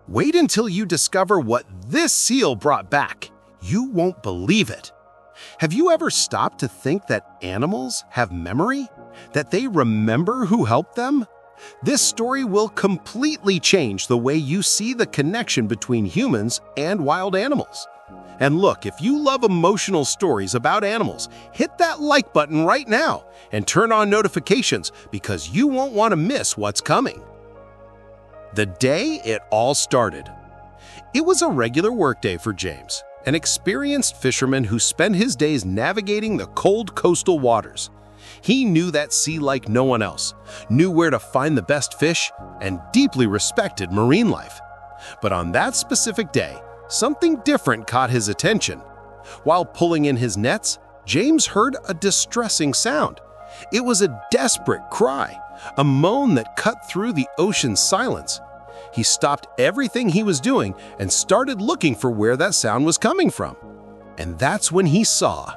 Wait until you discover what this seal brought back. You won't believe it. Have you ever stopped to think that animals have memory? That they remember who helped them? This story will completely change the way you see the connection between humans and wild animals. And look, if you love emotional stories about animals, hit that like button right now and turn on notifications because you won't want to miss what's coming. The day it all started. It was a regular workday for James, an experienced fisherman who spent his days navigating the cold coastal waters. He knew that sea like no one else, knew where to find the best fish, and deeply respected marine life. But on that specific day, something different caught his attention. While pulling in his nets, James heard a distressing sound. It was a desperate cry, a moan that cut through the ocean's silence. He stopped everything he was doing and started looking for where that sound was coming from. And that's when he saw.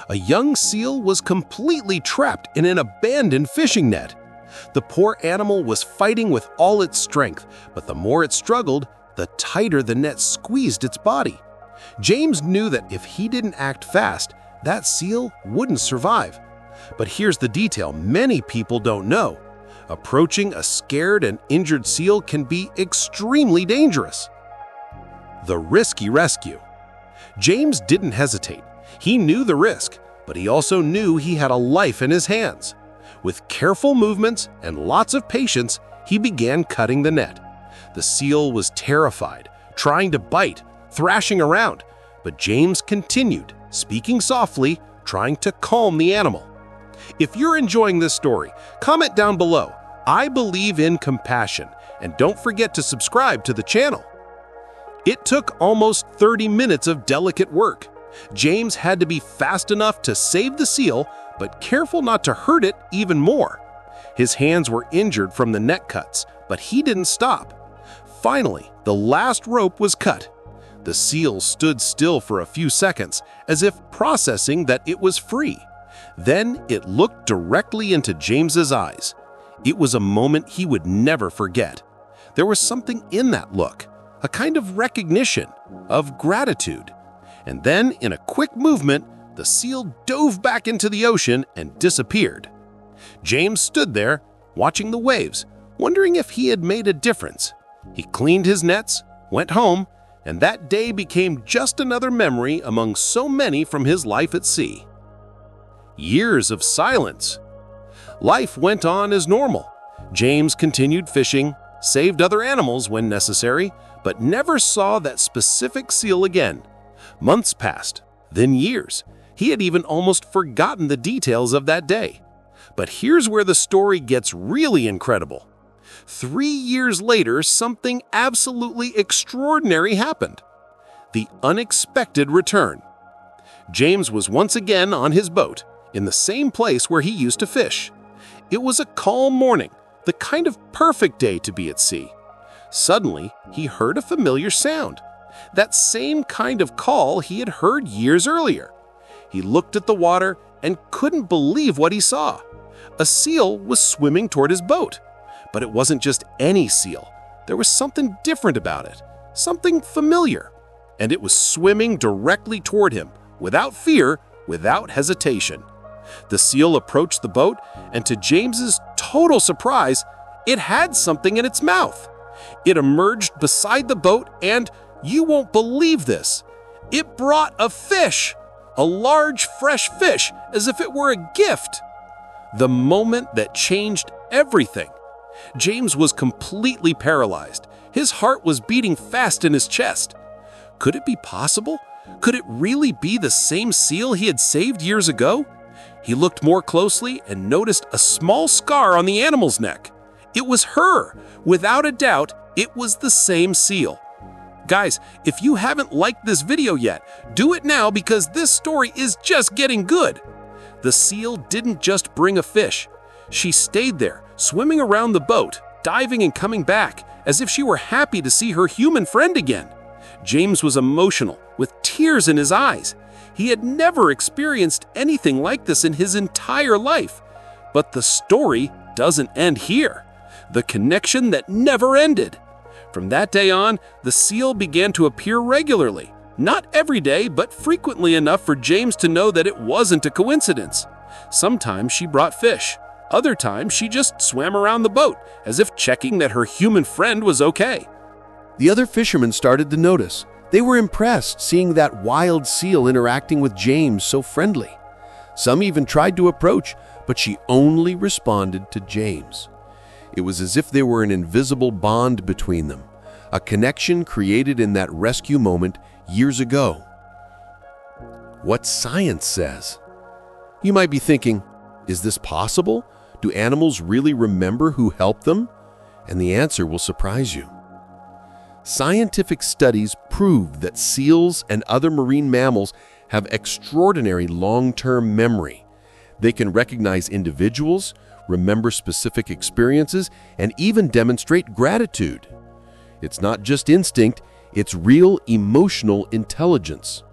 A young seal was completely trapped in an abandoned fishing net. The poor animal was fighting with all its strength, but the more it struggled, the tighter the net squeezed its body. James knew that if he didn't act fast, that seal wouldn't survive. But here's the detail many people don't know. Approaching a scared and injured seal can be extremely dangerous. The risky rescue. James didn't hesitate. He knew the risk, but he also knew he had a life in his hands. With careful movements and lots of patience, he began cutting the net. The seal was terrified, trying to bite, thrashing around, but James continued, speaking softly, trying to calm the animal. If you're enjoying this story, comment down below. I believe in compassion, and don't forget to subscribe to the channel. It took almost 30 minutes of delicate work. James had to be fast enough to save the seal, but careful not to hurt it even more. His hands were injured from the net cuts, but he didn't stop. Finally, the last rope was cut. The seal stood still for a few seconds, as if processing that it was free. Then it looked directly into James's eyes. It was a moment he would never forget. There was something in that look, a kind of recognition, of gratitude. And then, in a quick movement, the seal dove back into the ocean and disappeared. James stood there, watching the waves, wondering if he had made a difference. He cleaned his nets, went home, and that day became just another memory among so many from his life at sea. Years of silence. Life went on as normal. James continued fishing, saved other animals when necessary, but never saw that specific seal again. Months passed, then years. He had even almost forgotten the details of that day. But here's where the story gets really incredible. 3 years later, something absolutely extraordinary happened. The unexpected return. James was once again on his boat, in the same place where he used to fish. It was a calm morning, the kind of perfect day to be at sea. Suddenly, he heard a familiar sound. That same kind of call he had heard years earlier. He looked at the water and couldn't believe what he saw. A seal was swimming toward his boat. But it wasn't just any seal. There was something different about it, something familiar. And it was swimming directly toward him, without fear, without hesitation. The seal approached the boat, and to James's total surprise, it had something in its mouth. It emerged beside the boat and, you won't believe this, it brought a fish, a large fresh fish, as if it were a gift. The moment that changed everything. James was completely paralyzed. His heart was beating fast in his chest. Could it be possible? Could it really be the same seal he had saved years ago? He looked more closely and noticed a small scar on the animal's neck. It was her. Without a doubt, it was the same seal. Guys, if you haven't liked this video yet, do it now because this story is just getting good. The seal didn't just bring a fish. She stayed there, swimming around the boat, diving and coming back, as if she were happy to see her human friend again. James was emotional, with tears in his eyes. He had never experienced anything like this in his entire life. But the story doesn't end here. The connection that never ended. From that day on, the seal began to appear regularly. Not every day, but frequently enough for James to know that it wasn't a coincidence. Sometimes she brought fish. Other times she just swam around the boat, as if checking that her human friend was okay. The other fishermen started to notice. They were impressed seeing that wild seal interacting with James so friendly. Some even tried to approach, but she only responded to James. It was as if there were an invisible bond between them, a connection created in that rescue moment years ago. What science says. You might be thinking, is this possible? Do animals really remember who helped them? And the answer will surprise you. Scientific studies prove that seals and other marine mammals have extraordinary long-term memory. They can recognize individuals, remember specific experiences, and even demonstrate gratitude. It's not just instinct, it's real emotional intelligence.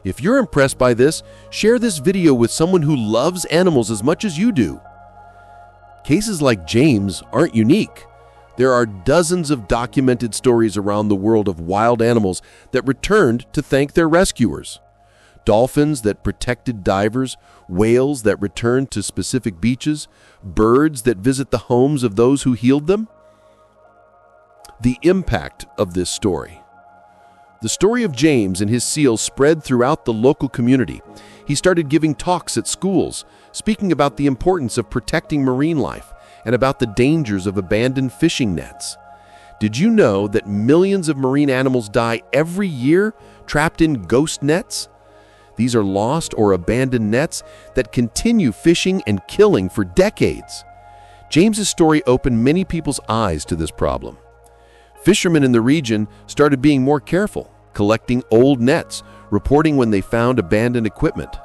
If you're impressed by this, share this video with someone who loves animals as much as you do. Cases like James aren't unique. There are dozens of documented stories around the world of wild animals that returned to thank their rescuers. Dolphins that protected divers, whales that returned to specific beaches, birds that visit the homes of those who healed them. The impact of this story. The story of James and his seal spread throughout the local community. He started giving talks at schools, speaking about the importance of protecting marine life and about the dangers of abandoned fishing nets. Did you know that millions of marine animals die every year trapped in ghost nets? These are lost or abandoned nets that continue fishing and killing for decades. James's story opened many people's eyes to this problem. Fishermen in the region started being more careful, collecting old nets, reporting when they found abandoned equipment.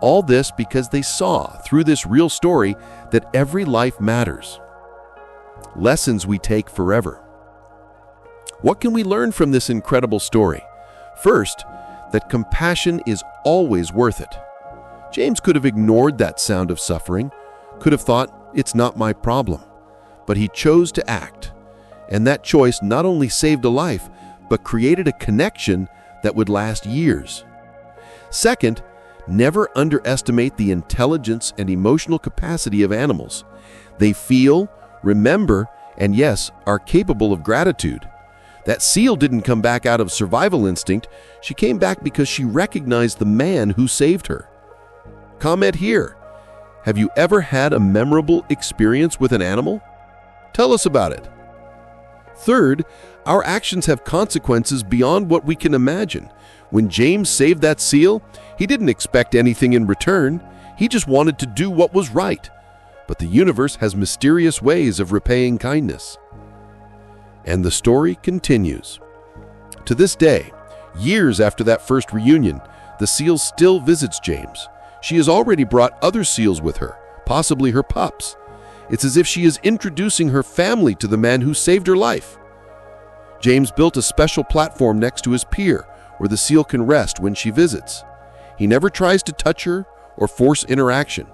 All this because they saw through this real story that every life matters. Lessons we take forever. What can we learn from this incredible story? First, that compassion is always worth it. James could have ignored that sound of suffering, could have thought, it's not my problem. But he chose to act. And that choice not only saved a life, but created a connection that would last years. Second, never underestimate the intelligence and emotional capacity of animals. They feel, remember, and yes, are capable of gratitude. That seal didn't come back out of survival instinct. She came back because she recognized the man who saved her. Comment here. Have you ever had a memorable experience with an animal? Tell us about it. Third, our actions have consequences beyond what we can imagine. When James saved that seal, he didn't expect anything in return. He just wanted to do what was right. But the universe has mysterious ways of repaying kindness. And the story continues. To this day, years after that first reunion, the seal still visits James. She has already brought other seals with her, possibly her pups. It's as if she is introducing her family to the man who saved her life. James built a special platform next to his pier where the seal can rest when she visits. He never tries to touch her or force interaction.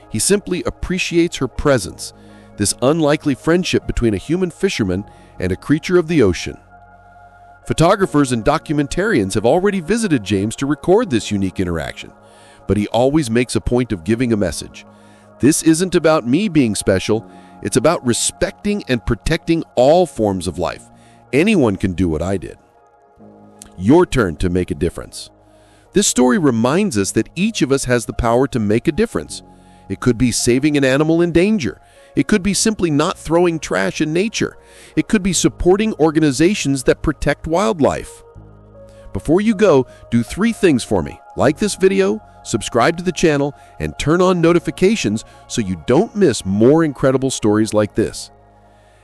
He simply appreciates her presence, this unlikely friendship between a human fisherman and a creature of the ocean. Photographers and documentarians have already visited James to record this unique interaction, but he always makes a point of giving a message. This isn't about me being special, it's about respecting and protecting all forms of life. Anyone can do what I did. Your turn to make a difference. This story reminds us that each of us has the power to make a difference. It could be saving an animal in danger. It could be simply not throwing trash in nature. It could be supporting organizations that protect wildlife. Before you go, do 3 things for me. Like this video, subscribe to the channel, and turn on notifications so you don't miss more incredible stories like this.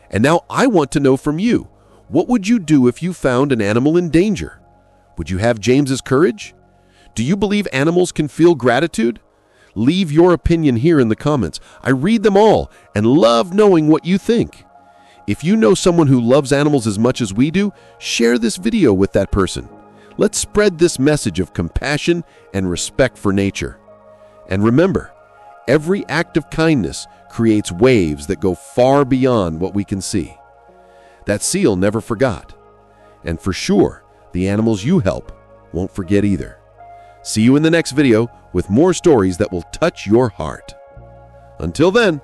And now I want to know from you, what would you do if you found an animal in danger? Would you have James's courage? Do you believe animals can feel gratitude? Leave your opinion here in the comments. I read them all and love knowing what you think. If you know someone who loves animals as much as we do, share this video with that person. Let's spread this message of compassion and respect for nature. And remember, every act of kindness creates waves that go far beyond what we can see. That seal never forgot. And for sure, the animals you help won't forget either. See you in the next video with more stories that will touch your heart. Until then,